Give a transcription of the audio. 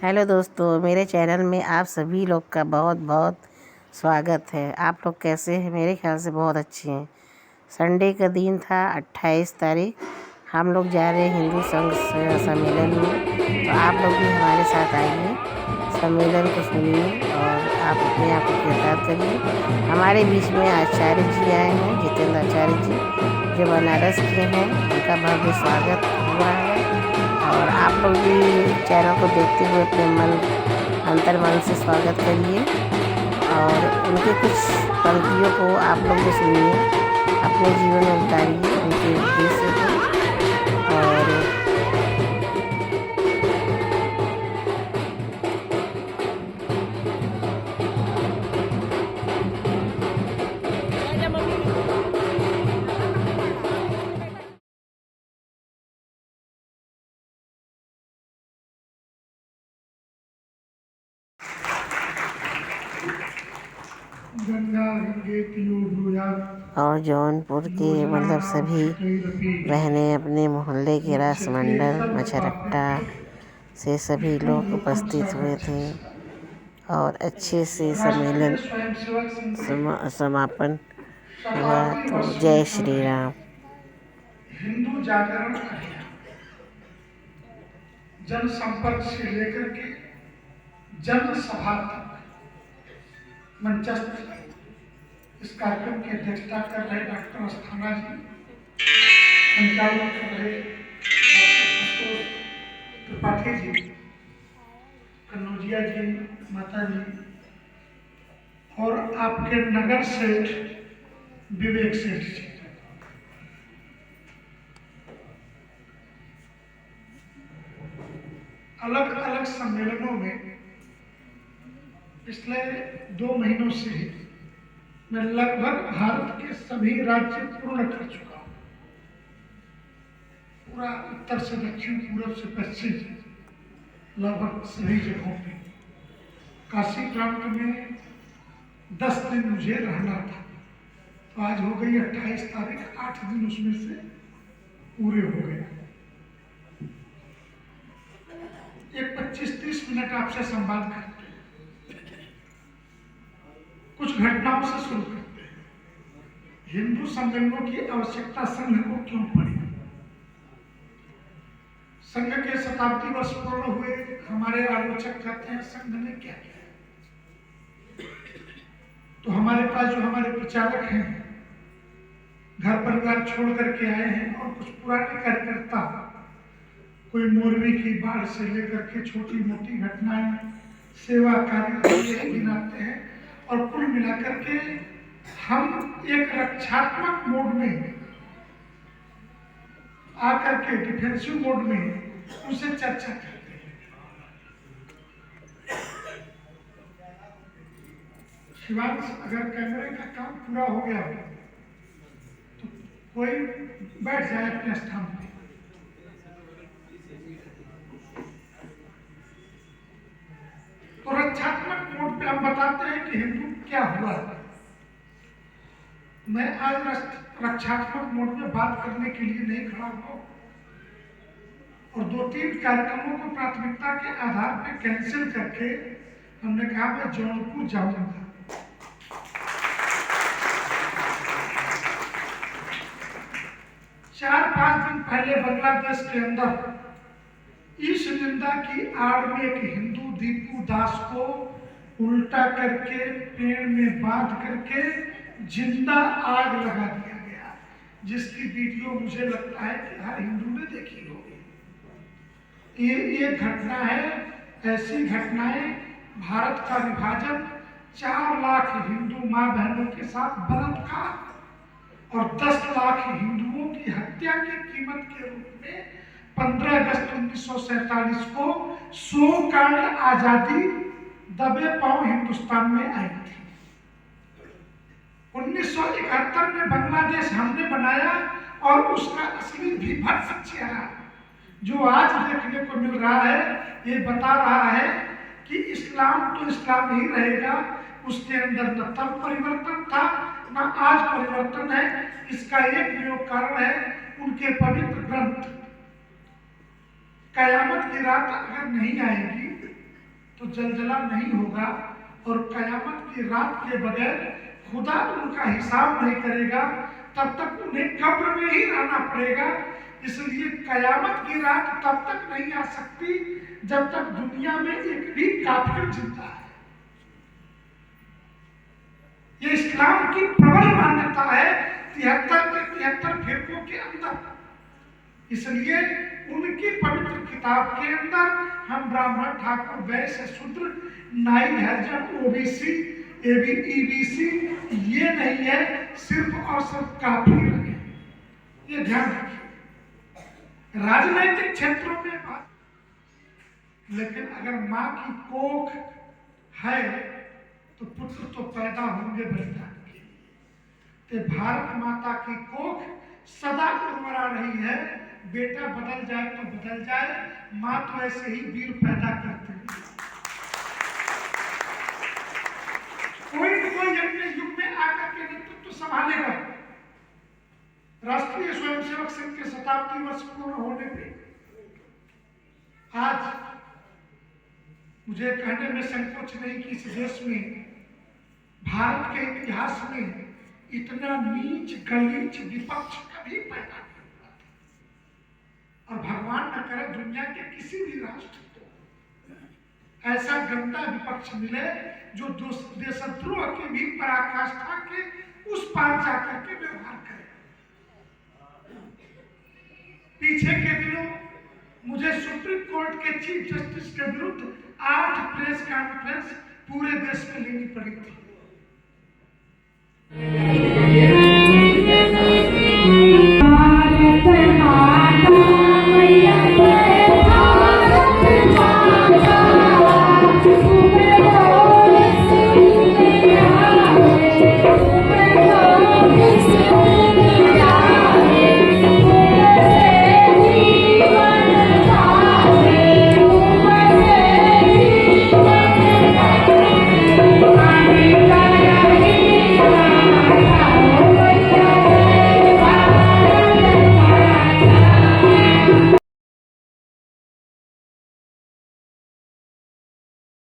Hello दोस्तों, मेरे channel में आप सभी लोग का बहुत बहुत स्वागत है। आप लोग कैसे हैं? मेरे ख्याल से बहुत अच्छे हैं। संडे का दिन था, 28 तारीख। हम लोग जा रहे हैं हिंदू संघ सम्मेलन में, तो आप लोग भी हमारे साथ आइए, सम्मेलन को सुनिए और आप अपने आप को कृतार्थ करिए। हमारे बीच में आचार्य जी आए हैं, जितेंद्र आचार्य जी, जो बनारस के हैं। उनका भव्य स्वागत हो रहा है और आप लोग भी चैनल को देखते हुए अपने अंतर मन से स्वागत करिए और उनके कुछ पंक्तियों को आप लोग भी सुनिए, अपने जीवन में उतारिए उनके उद्देश्य को। और जौनपुर के मतलब सभी बहनें, अपने मोहल्ले के राष्ट्रमंडल मछरट्टा से सभी लोग उपस्थित हुए थे और अच्छे से सम्मेलन समापन हुआ। तो जय श्री राम। हिंदू जागरण अभियान जनसंपर्क से लेकर के जनसभा तक मंचस्थ इस कार्यक्रम की अध्यक्षता कर रहे डॉक्टर अस्थाना जी, संचालन कर रहे डॉक्टर संतोष त्रिपाठी जी, कन्नौजिया जी, माता जी और आपके नगर सेठ विवेक सेठ जी। अलग अलग सम्मेलनों में पिछले 2 महीनों से मैं लगभग भारत के सभी राज्य पूर्ण कर चुका हूँ। पूरा उत्तर से दक्षिण, पूर्व से पश्चिम, लगभग सभी जगहों पे। काशी प्रांत में 10 दिन मुझे रहना था, तो आज हो गई 28 तारीख, 8 दिन उसमें से पूरे हो गए। एक 25-30 मिनट आपसे संवाद करते हैं, कुछ घटनाओं से शुरू करते हैं। हिंदू सम्मेलनों की आवश्यकता संघ को क्यों पड़ी? संघ के शताब्दी वर्ष पूर्ण हुए। हमारे आलोचक कहते हैं संघ ने क्या किया। तो हमारे पास जो हमारे प्रचारक हैं, घर परिवार छोड़ करके आए हैं और कुछ पुराने कार्यकर्ता, कोई मोरबी की बाढ़ से लेकर के छोटी मोटी घटनाएं, सेवा कार्य गिनाते हैं और कुल मिलाकर के हम एक रक्षात्मक मोड में आकर के, डिफेंसिव मोड में उनसे चर्चा करते हैं। शिवांश, अगर कैमरे का काम पूरा हो गया हो तो कोई बैठ जाए अपने स्थान पे। तो रक्षात्मक मोड पे हम बताते हैं कि हिंदू क्या हुआ। मैं आज रक्षात्मक मोड में बात करने के लिए नहीं खड़ा हुआ और 2-3 कार्यक्रमों को प्राथमिकता के आधार पर कैंसिल करके हमने कहा मैं जौनपुर जाऊंगा। 4-5 दिन पहले बांग्लादेश के अंदर इस निंदा की आड़ में एक हिंदू दीपू दास को उल्टा करके पेड़ में बांध करके जिंदा आग लगा दिया गया, जिसकी वीडियो मुझे लगता है कि हर हिंदू ने देखी होगी। ये घटना है। ऐसी घटनाएं, भारत का विभाजन, 4 लाख हिंदू मां बहनों के साथ बलात्कार और 10 लाख हिंदुओं की हत्या की कीमत के रूप में 15 अगस्त 1947 को 100 कांड आजादी दबे पांव हिंदुस्तान में आई थी। 1971 में बांग्लादेश हमने बनाया और उसका असली विभत्स चेहरा जो आज देखने को मिल रहा है, ये बता रहा है कि इस्लाम तो इस्लाम ही रहेगा। उसके अंदर न तब परिवर्तन था न आज परिवर्तन है। इसका एक कारण है उनके पवित्र ग्रंथ। कयामत की रात अगर नहीं आएगी तो जलजला नहीं होगा और कयामत की रात के बगैर खुदा उनका हिसाब नहीं करेगा, तब तक उन्हें कब्र में ही रहना पड़ेगा। इसलिए कयामत की रात तब तक नहीं आ सकती जब तक दुनिया में एक भी काफिर जिंदा है। ये इस्लाम की प्रबल मान्यता है 73 के 73 फिरकों के अंदर। इसलिए उनकी पवित्र किताब के अंदर हम ब्राह्मण, ठाकुर, वैश्य, शूद्र, नाई, हरिजन, ओबीसी, ईबीसी ये नहीं है, सिर्फ और सिर्फ काफिर है। ये ध्यान रखिए। राजनैतिक क्षेत्रों में बात, लेकिन अगर माँ की कोख है तो पुत्र तो पैदा होंगे बलिदान के। तो भारत माता की कोख सदा उर्वरा रही है। बेटा बदल जाए तो बदल जाए, माँ तो ऐसे ही वीर पैदा करती है। कोई न कोई अपने युग में आकर के नेतृत्व तो संभालेगा। राष्ट्रीय स्वयंसेवक संघ के 70 वर्ष पूर्ण होने पे आज मुझे कहने में संकोच नहीं कि इस देश में, भारत के इतिहास में इतना नीच गलीच विपक्ष कभी पैदा नहीं हुआ था। और भगवान न करे दुनिया के किसी भी राष्ट्र को ऐसा गंदा विपक्ष मिले जो देशद्रोह की भी पराकाष्ठा के उस पार जाकर के व्यवहार करे। पीछे के दिनों मुझे सुप्रीम कोर्ट के चीफ जस्टिस के विरुद्ध 8 प्रेस कॉन्फ्रेंस पूरे देश में लेनी पड़ी थी।